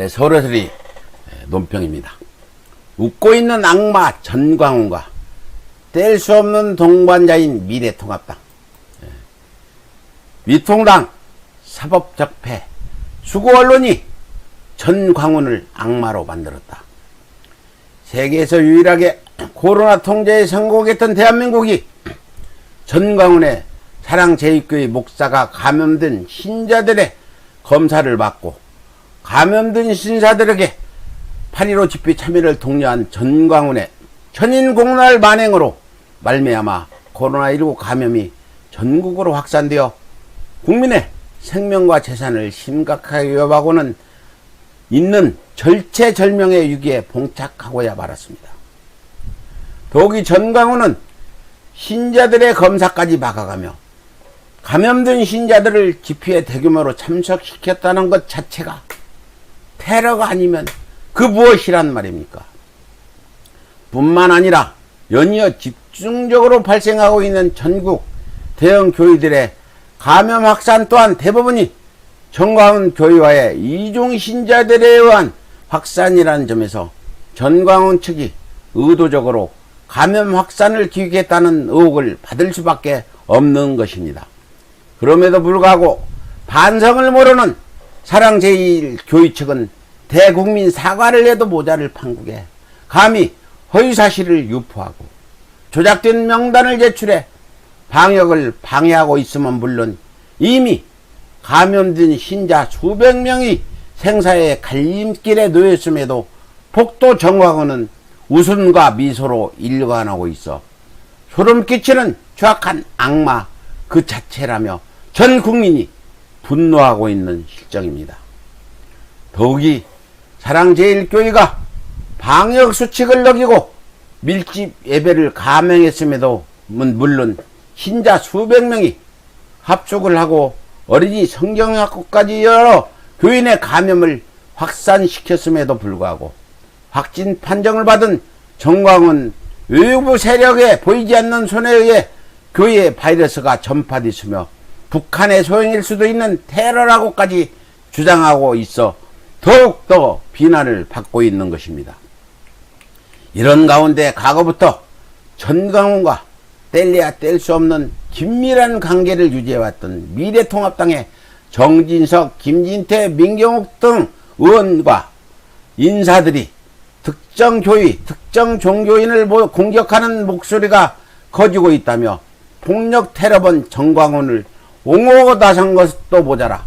서로서리 논평입니다. 웃고 있는 악마 전광훈과 뗄 수 없는 동반자인 미래통합당, 미통당 사법적폐 수구 언론이 전광훈을 악마로 만들었다. 세계에서 유일하게 코로나 통제에 성공했던 대한민국이 전광훈의 사랑제일교회 목사가 감염된 신자들의 검사를 받고 감염된 신사들에게 8.15 집회 참여를 독려한 전광훈의 천인공날 만행으로 말미암아 코로나19 감염이 전국으로 확산되어 국민의 생명과 재산을 심각하게 위협하고는 있는 절체절명의 위기에 봉착하고야 말았습니다. 더욱이 전광훈은 신자들의 검사까지 막아가며 감염된 신자들을 집회에 대규모로 참석시켰다는 것 자체가 테러가 아니면 그 무엇이란 말입니까? 뿐만 아니라 연이어 집중적으로 발생하고 있는 전국 대형 교회들의 감염 확산 또한 대부분이 전광훈 교회와의 이중 신자들에 의한 확산이라는 점에서 전광훈 측이 의도적으로 감염 확산을 기획했다는 의혹을 받을 수밖에 없는 것입니다. 그럼에도 불구하고 반성을 모르는 사랑제일교회 측은 대국민 사과를 해도 모자를 판국에 감히 허위사실을 유포하고 조작된 명단을 제출해 방역을 방해하고 있으면 물론 이미 감염된 신자 수백 명이 생사의 갈림길에 놓였음에도 폭도 전광훈은 웃음과 미소로 일관하고 있어 소름 끼치는 추악한 악마 그 자체라며 전 국민이 분노하고 있는 실정입니다. 더욱이 사랑제일교회가 방역수칙을 어기고 밀집 예배를 감행했음에도 물론 신자 수백 명이 합숙을 하고 어린이 성경학교까지 열어 교인의 감염을 확산시켰음에도 불구하고 확진 판정을 받은 전광훈 외부 세력에 보이지 않는 손에 의해 교회에 바이러스가 전파됐으며 북한의 소행일 수도 있는 테러라고까지 주장하고 있어 더욱더 비난을 받고 있는 것입니다. 이런 가운데 과거부터 전광훈과 뗄래야 뗄 수 없는 긴밀한 관계를 유지해왔던 미래통합당의 정진석, 김진태, 민경욱 등 의원과 인사들이 특정 교회, 특정 종교인을 공격하는 목소리가 커지고 있다며 폭력 테러범 전광훈을 옹호하고 나선 것도 모자라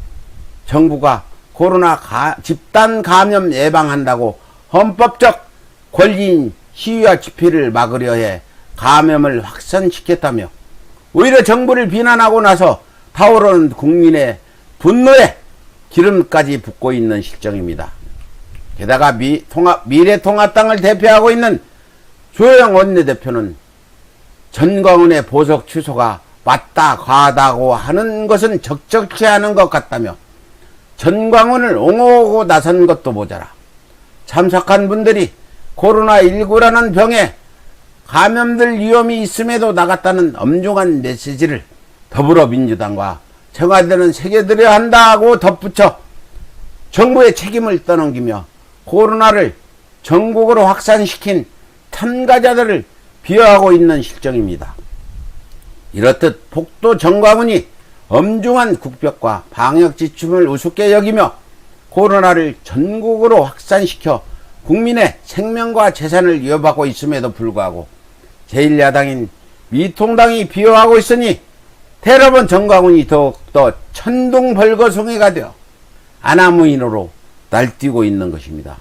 정부가 코로나 집단 감염 예방한다고 헌법적 권리인 시위와 집회를 막으려 해 감염을 확산시켰다며 오히려 정부를 비난하고 나서 타오르는 국민의 분노에 기름까지 붓고 있는 실정입니다. 게다가 미래통합당을 대표하고 있는 조영 원내대표는 전광훈의 보석 취소가 맞다 과하다고 하는 것은 적절치 않은 것 같다며 전광훈을 옹호하고 나선 것도 모자라 참석한 분들이 코로나19라는 병에 감염될 위험이 있음에도 나갔다는 엄중한 메시지를 더불어민주당과 청와대는 새겨들여야 한다고 덧붙여 정부의 책임을 떠넘기며 코로나를 전국으로 확산시킨 참가자들을 비하하고 있는 실정입니다. 이렇듯 폭도 전광훈이 엄중한 국벽과 방역 지침을 우습게 여기며 코로나를 전국으로 확산시켜 국민의 생명과 재산을 위협하고 있음에도 불구하고 제1야당인 미통당이 비호하고 있으니 테러범 전광훈이 더욱더 천둥벌거숭이가 되어 아나무인으로 날뛰고 있는 것입니다.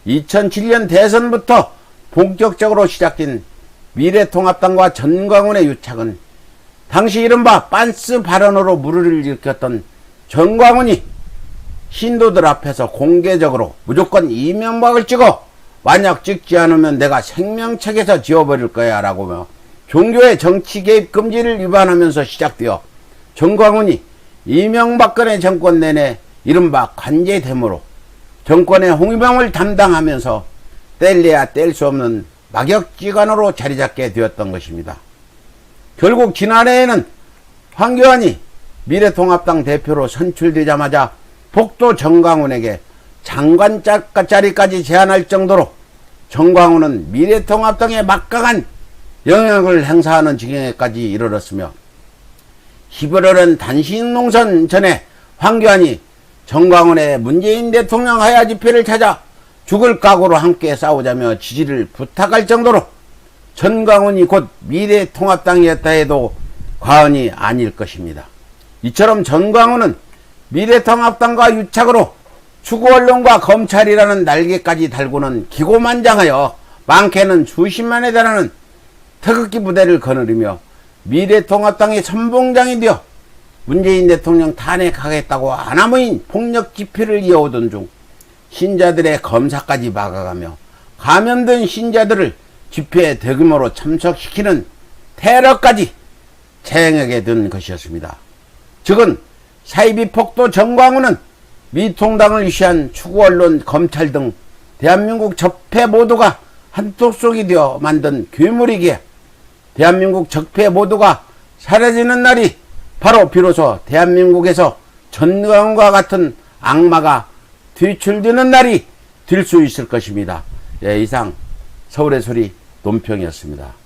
2007년 대선부터 본격적으로 시작된 미래통합당과 전광훈의 유착은 당시 이른바 빤스 발언으로 물을 일으켰던 전광훈이 신도들 앞에서 공개적으로 무조건 이명박을 찍어 만약 찍지 않으면 내가 생명책에서 지워버릴 거야 라고 종교의 정치 개입 금지를 위반하면서 시작되어 전광훈이 이명박근혜 정권 내내 이른바 관제대모로 정권의 홍위병을 담당하면서 뗄래야 뗄 수 없는 막역지간으로 자리잡게 되었던 것입니다. 결국 지난해에는 황교안이 미래통합당 대표로 선출되자마자 폭도 전광훈에게 장관 자리까지 제안할 정도로 정광훈은 미래통합당에 막강한 영향을 행사하는 지경에까지 이르렀으며 11월은 단신농선 전에 황교안이 정광훈의 문재인 대통령 하야 집회를 찾아 죽을 각오로 함께 싸우자며 지지를 부탁할 정도로 정광훈이 곧 미래통합당이었다 해도 과언이 아닐 것입니다. 이처럼 정광훈은 미래통합당과 유착으로 추구언론과 검찰이라는 날개까지 달고는 기고만장하여 많게는 수십만에 달하는 태극기 부대를 거느리며 미래통합당의 선봉장이 되어 문재인 대통령 탄핵하겠다고 아나무인 폭력 집회를 이어오던 중 신자들의 검사까지 막아가며 감염된 신자들을 집회에 대규모로 참석시키는 테러까지 자행하게 된 것이었습니다. 즉은 사이비 폭도 정광훈은 미통당을 위시한 추구언론, 검찰 등 대한민국 적폐 모두가 한톡속이 되어 만든 괴물이기에 대한민국 적폐 모두가 사라지는 날이 바로 비로소 대한민국에서 정광훈과 같은 악마가 퇴출되는 날이 될 수 있을 것입니다. 예, 이상 서울의 소리 논평이었습니다.